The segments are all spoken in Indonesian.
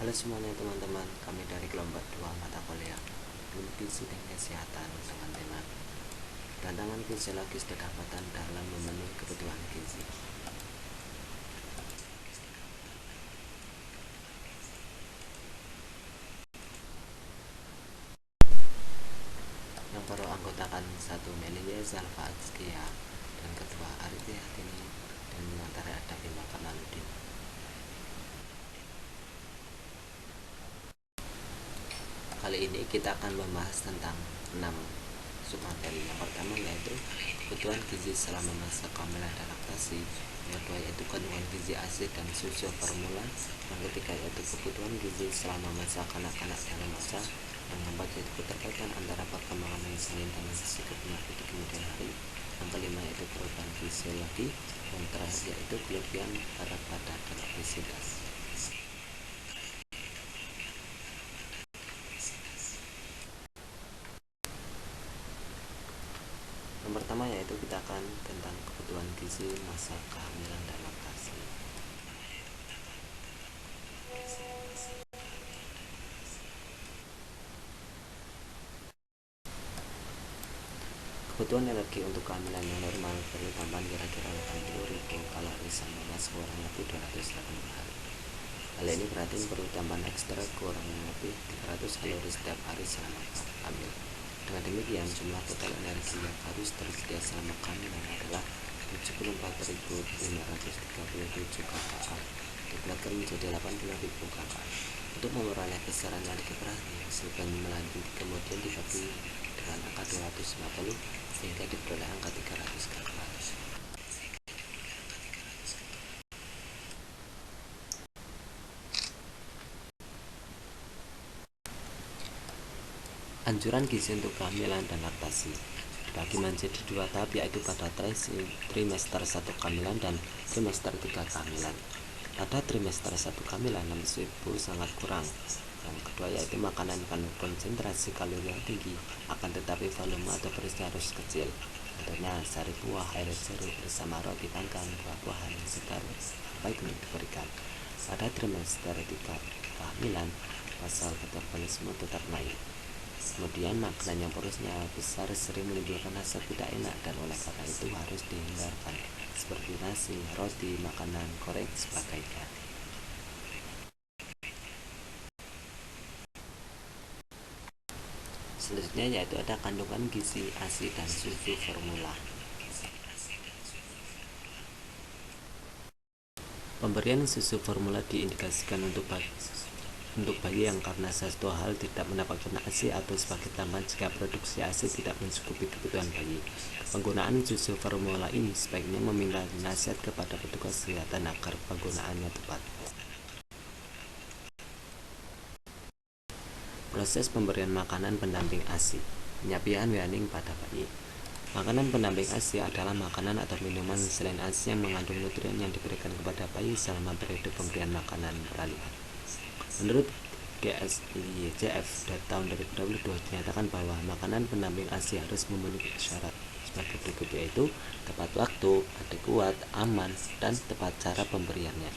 Halo semuanya teman-teman, kami dari kelompok 2 mata kuliah Ilmu Gizi dan Kesehatan dengan tema Tantangan fisiologis kedapatan dalam memenuhi kebutuhan gizi. Yang perlu anggotakan satu Melia Zalfatskia dan kedua Ariti Hatini dan mengantarnya ada Bima Kamaluddin. Kali ini kita akan membahas tentang 6 submateri. Yang pertama yaitu kebutuhan gizi selama masa kehamilan dan laktasi. Yang kedua yaitu kandungan gizi ASI dan susu formula. Yang ketiga yaitu kebutuhan gizi selama masa kanak-kanak dan remaja. Yang keempat yaitu keterkaitan antara perkembangan insulin dan risiko penyakit di kemudian hari. Yang kelima yaitu perubahan fisiologi. Yang terakhir yaitu kelebihan berat badan dan obesitas. Yang pertama yaitu kita akan tentang kebutuhan gizi masa kehamilan dan laktasi. Kebutuhan energi untuk kehamilan yang normal perlu tambahan kira-kira 80.000 kalori sama mas kurang lebih 280 hari. Hal ini berarti perlu tambahan ekstra kurang lebih 300 kalori setiap hari selama hamil. Dengan demikian, jumlah total energi yang harus tersedia selama kehamilan adalah 74.537 kPa dibulatkan menjadi 80.000 kPa. Untuk memperoleh besaran energi berarti hasil melanjut kemudian dibagi dengan angka 250 sehingga diperoleh angka 300 kPa. Anjuran gizi untuk kehamilan dan laktasi dibagi menjadi dua tahap, yaitu pada trimester 1 kehamilan dan trimester 3 kehamilan. Pada trimester 1 kehamilan, lemak ibu sangat kurang. Yang kedua yaitu makanan kandung konsentrasi kalori yang tinggi, akan tetapi volume atau berisi harus kecil. Contohnya sari buah, air jeruk bersama roti panggang, buah-buahan yang segar baik untuk diberikan. Pada trimester 3 kehamilan, pasal metabolisme tetap naik. Kemudian makanan yang porsinya besar sering menimbulkan rasa tidak enak dan oleh karena itu harus dihindarkan, seperti nasi, roti, makanan goreng, sebagainya. Selanjutnya yaitu ada kandungan gizi ASI dan susu formula. Pemberian susu formula diindikasikan untuk bayi yang karena satu hal tidak mendapatkan ASI atau sebagai tambahan jika produksi ASI tidak mencukupi kebutuhan bayi. Penggunaan susu formula ini sebaiknya meminta nasihat kepada petugas kesehatan agar penggunaannya tepat. Proses pemberian makanan pendamping ASI. Penyapian weaning pada bayi. Makanan pendamping ASI adalah makanan atau minuman selain ASI yang mengandung nutrien yang diberikan kepada bayi selama periode pemberian makanan peralihan. Menurut GSIJF dari tahun 2022 dinyatakan bahwa makanan pendamping ASI harus memenuhi syarat sebagai berikut, yaitu tepat waktu, adekuat, aman, dan tepat cara pemberiannya.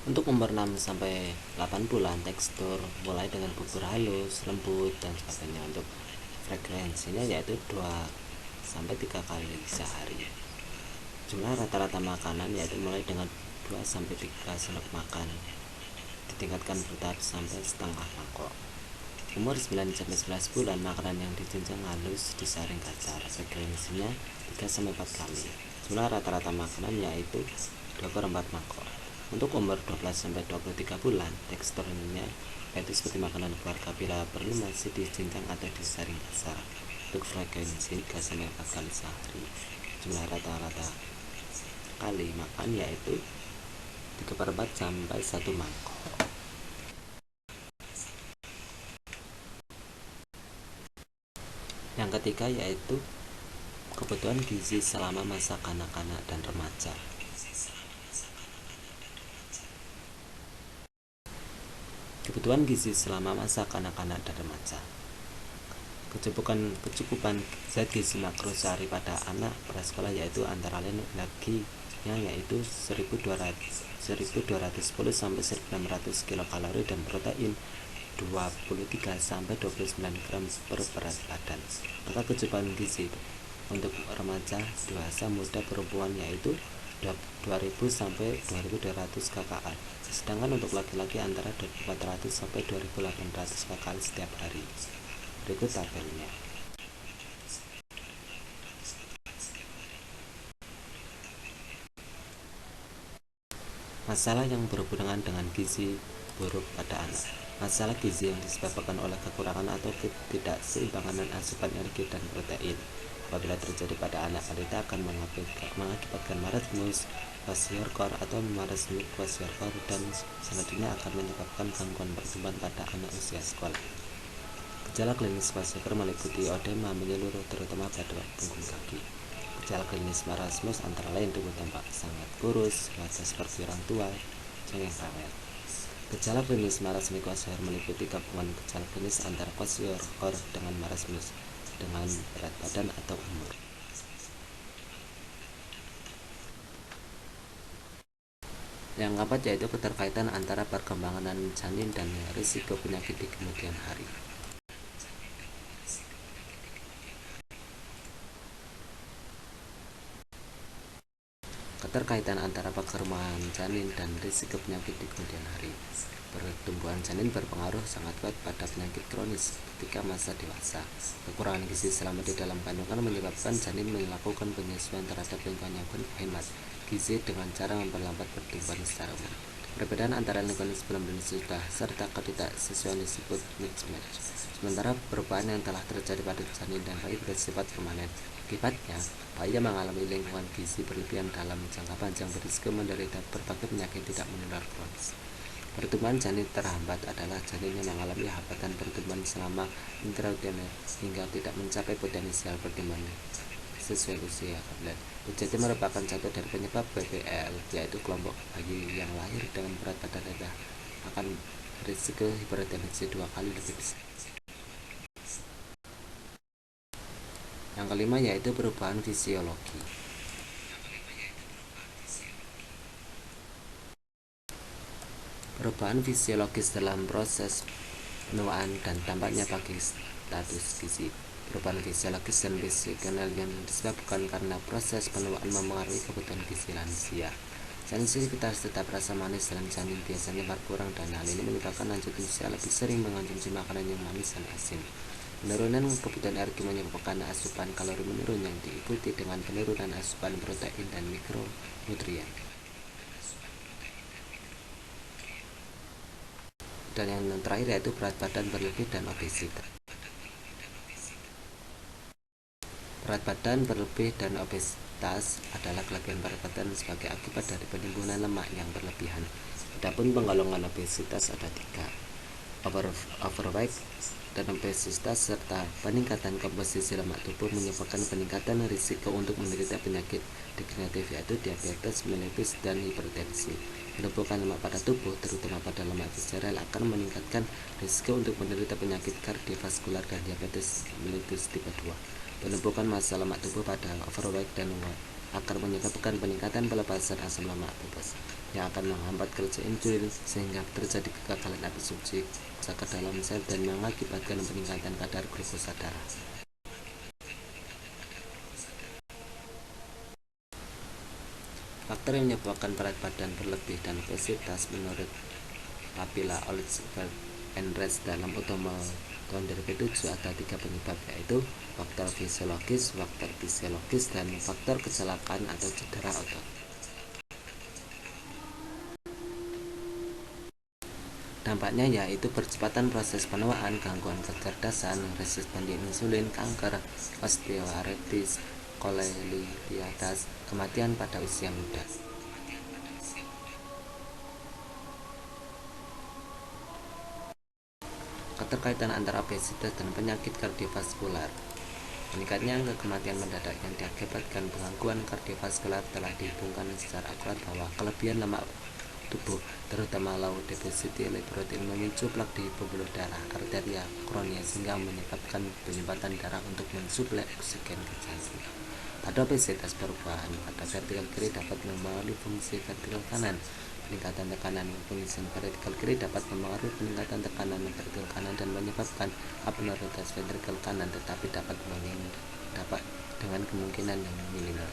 Untuk umur 6-8 bulan, tekstur mulai dengan bubur halus, lembut, dan sebagainya. Untuk frekuensinya yaitu 2-3 kali sehari. Jumlah rata-rata makanan yaitu mulai dengan 2-3 sendok makan, ditingkatkan bertahap sampai setengah mangkok. Umur 9-11 bulan, makanan yang dijinjang halus disaring kasar, frekuensinya 3-4 kali. Jumlah rata-rata makanan yaitu 2/4 mangkok. Untuk umur 12-23 bulan, teksturnya yaitu seperti makanan keluarga bila perlu masih dijinjang atau disaring kasar. Untuk frekuensi 3-4 kali sehari. Jumlah rata-rata kali makan yaitu 3/4 sampai 1 mangkok. Yang ketiga yaitu kebutuhan gizi selama masa kanak-kanak dan remaja. Kebutuhan gizi selama masa kanak-kanak dan remaja. Kecukupan zat gizi makro sehari pada anak prasekolah yaitu antara lain energinya yaitu 1210 sampai 1600 kilokalori dan protein 23 sampai 29 gram per berat badan. Maka kecukupan gizi untuk remaja, dewasa, muda, perempuan yaitu 2000 sampai 2200 kcal. Sedangkan untuk laki-laki antara 2400 sampai 2800 kcal setiap hari. Berikut tabelnya. Masalah yang berhubungan dengan gizi buruk pada anak. Masalah gizi yang disebabkan oleh kekurangan atau ketidakseimbangan asupan energi dan protein apabila terjadi pada anak balita akan mengakibatkan marasmus, kwashiorkor atau marasmus kwashiorkor dan selanjutnya akan menyebabkan gangguan pertumbuhan pada anak usia sekolah. Gejala klinis kwashiorkor meliputi odema menyeluruh terutama pada punggung kaki. Gejala klinis marasmus antara lain tubuh tampak sangat kurus, wajah seperti orang tua, cengeng rewel. Gejala klinis marasmus kwashiorkor meliputi gabungan gejala klinis antara kwashiorkor dengan marasmus dengan berat badan atau umur. Yang keempat yaitu keterkaitan antara perkembangan janin dan risiko penyakit di kemudian hari. Keterkaitan antara perkembangan janin dan risiko penyakit di kemudian hari. Pertumbuhan janin berpengaruh sangat kuat pada penyakit kronis ketika masa dewasa. Kekurangan gizi selama di dalam kandungan menyebabkan janin melakukan penyesuaian terhadap lingkungan yang berhemat gizi dengan cara memperlambat pertumbuhan secara umum. Perbedaan antara lingkungan sebelum dan sesudah serta ketidaksesuaian disebut mismatch. Sementara perubahan yang telah terjadi pada janin dan bayi bersifat permanen. Akibatnya, bayi yang mengalami lingkungan gizi berlebihan dalam jangka panjang berisiko menderita berbagai penyakit tidak menular kronis. Pertumbuhan janin terhambat adalah janin yang mengalami hambatan pertumbuhan selama intrauteriner hingga tidak mencapai potensial pertumbuhan sesuai usia kehamilan. Jadi merupakan satu dari penyebab BPL, yaitu kelompok bayi yang lahir dengan berat badan rendah akan berisiko hipertensi 2 kali lebih besar. Yang kelima yaitu perubahan fisiologi. Perubahan fisiologis dalam proses penuaan dan dampaknya bagi status gizi. Perubahan fisiologis dan fisiologi yang disebabkan karena proses penuaan memengaruhi kebutuhan gizi lansia. Janin sivitas tetap rasa manis dan janin biasanya berkurang dan hal ini menyebabkan lanjut usia lebih sering mengonsumsi makanan yang manis dan asin. Penurunan kebutuhan energi menyebabkan asupan kalori menurun yang diikuti dengan penurunan asupan protein dan mikronutrien. Dan yang terakhir yaitu berat badan berlebih dan obesitas. Berat badan berlebih dan obesitas adalah kelebihan berat badan sebagai akibat dari penimbunan lemak yang berlebihan. Adapun penggolongan obesitas ada 3: overweight dan obesitas serta peningkatan komposisi lemak tubuh menyebabkan peningkatan risiko untuk menderita penyakit degeneratif yaitu diabetes, mellitus, dan hipertensi. Penumpukan lemak pada tubuh, terutama pada lemak visceral, akan meningkatkan risiko untuk menderita penyakit kardiovaskular dan diabetes mellitus tipe 2. Penumpukan massa lemak tubuh pada overweight dan akan menyebabkan peningkatan pelepasan asam lemak bebas yang akan menghambat kerja insulin sehingga terjadi kegagalan absorpsi ke dalam sel dan mengakibatkan peningkatan kadar glukosa darah. Faktor yang menyebabkan berat badan berlebih dan obesitas menurut Papilla, Oliver, and Rest dalam Utama tahun 2007 ada 3 penyebab yaitu faktor fisiologis, dan faktor kecelakaan atau cedera otot. Dampaknya yaitu percepatan proses penuaan, gangguan kecerdasan, resistensi insulin, kanker, osteoartritis, kolelitiatas, kematian pada usia muda. Keterkaitan antara obesitas dan penyakit kardiovaskular. Meningkatnya angka kematian mendadak yang diakibatkan gangguan kardiovaskular telah dihubungkan secara akurat bahwa kelebihan lemak tubuh, terutama low density lipoprotein memicu plak di pembuluh darah arteria koronia sehingga menyebabkan penyumbatan darah untuk mensuplai oksigen ke jantung. Pada obesitas, perubahan pada vertikal kiri dapat mempengaruhi fungsi vertikal kanan. Peningkatan tekanan fungsi vertikal kiri dapat mempengaruhi peningkatan tekanan vertikal kanan dan menyebabkan abnormalitas ventrikal kanan, tetapi dapat dengan kemungkinan yang minimal.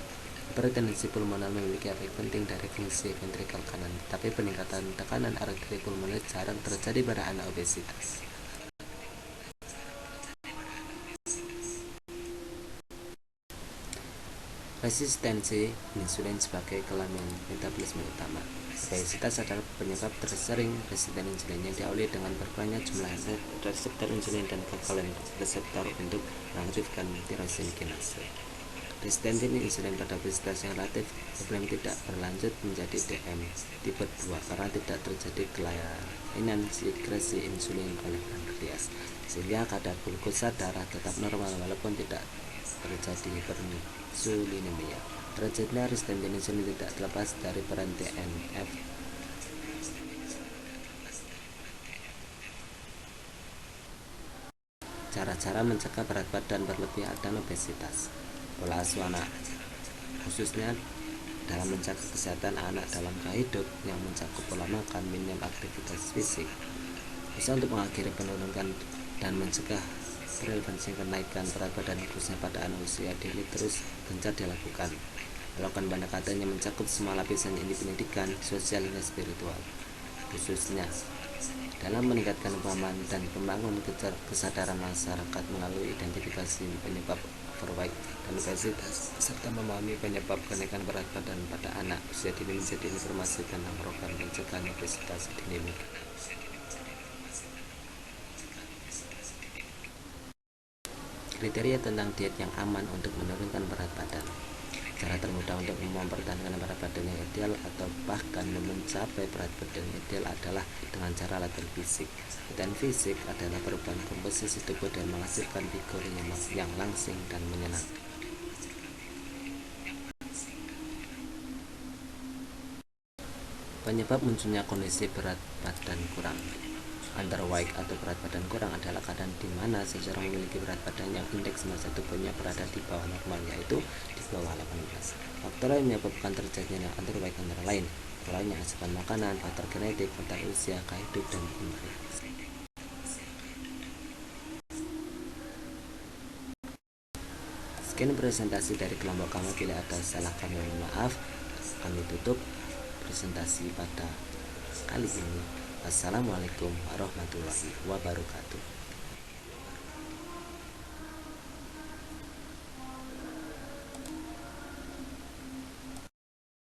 Hipertensi pulmoner memiliki efek penting dari fungsi ventrikal kanan, tetapi peningkatan tekanan arteri pulmoner jarang terjadi pada anak obesitas. Resistensi insulin sebagai kelainan metabolisme utama. Obesitas adalah penyebab tersering resisten insulin yang diawali dengan berkurangnya jumlah reseptor insulin dan kegagalan reseptor untuk mengaktifkan tirosin kinase. Resistensi insulin pada obesitas yang relatif problem tidak berlanjut menjadi DM tipe 2 karena tidak terjadi kelainan sekresi insulin oleh pankreas, sehingga kadar glukosa darah tetap normal walaupun tidak terjadi hiperinsulinemia. Terjadinya resistensi insulin tidak terlepas dari peran TNF. Cara-cara mencegah berat badan berlebihan dan obesitas. Pola asuh anak, khususnya dalam menjaga kesehatan anak dalam gaya hidup yang mencakup pola makan, minum, aktivitas fisik, bisa untuk mengakhiri penurunan dan mencegah relevansi kenaikan berat badan khususnya pada anak usia dini terus gencar dilakukan. Melakukan pendekatan yang mencakup semua lapisan ini pendidikan, sosial hingga spiritual, khususnya dalam meningkatkan pemahaman dan membangun kesadaran masyarakat melalui identifikasi penyebab overweight dan obesitas serta memahami penyebab kenaikan berat badan pada anak usia dini menjadi informasi tentang program pencegahan obesitas dini. Kriteria tentang diet yang aman untuk menurunkan berat badan. Cara termudah untuk mempertahankan berat badan yang ideal atau bahkan mencapai berat badan ideal adalah dengan cara latihan fisik. Latihan fisik adalah perubahan komposisi tubuh dan menghasilkan figur yang langsing dan menyenangkan. Penyebab munculnya kondisi berat badan kurang. Underweight atau berat badan kurang adalah keadaan di mana seseorang memiliki berat badan yang indeks massa tubuhnya berada di bawah normal, yaitu di bawah 18. Faktor yang menyebabkan terjadinya underweight antara lain kurangnya asupan makanan, faktor genetik, faktor usia, gaya hidup, dan infeksi. Sekian presentasi dari kelompok kami. Bila ada salah kami mohon maaf. Kami tutup presentasi pada kali ini. Assalamualaikum warahmatullahi wabarakatuh.